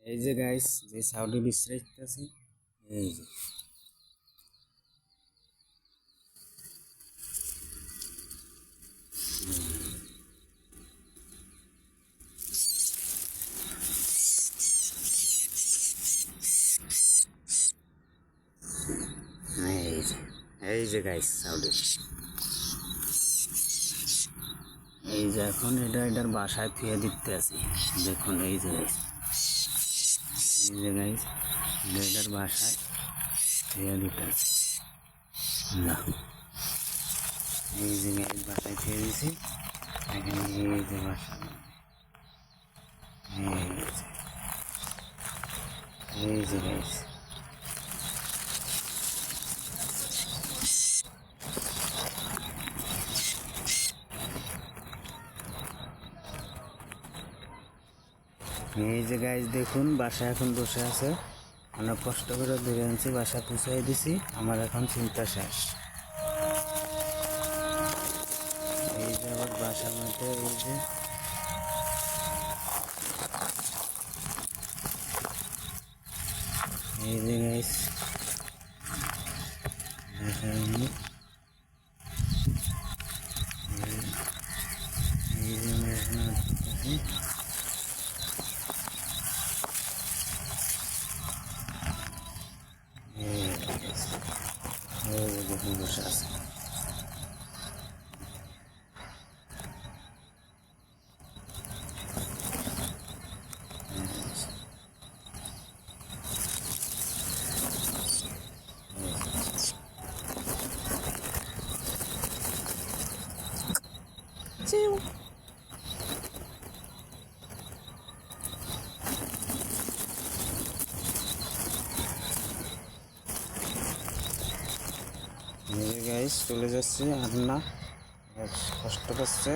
এই যে গাইস যে সাউন্ড বিশ্রাইতেছি এই যে এই যে গাইস সাউন্ড এই যে এখন এটার বাসায় থুয়ে দিতে আছি দেখুন এই যে গাইস এটার বাসায় থুয়ে দিতে আছি না এই যে গাইস বাসায় থুয়ে দিছি এখানে এই যে বাসা এই যে গাইস এই যে গাইস দেখুন বাসা এখন বসে আছে অনেক কষ্ট করে ধরে আনছি বাসা পৌঁছাই দিছি আমার এখন চিন্তা শেষ এই যে আবার বাসার মধ্যে এই যে গাইস দেখুন বসে আছে গাইস চলে যাচ্ছে আর না কষ্ট পাচ্ছে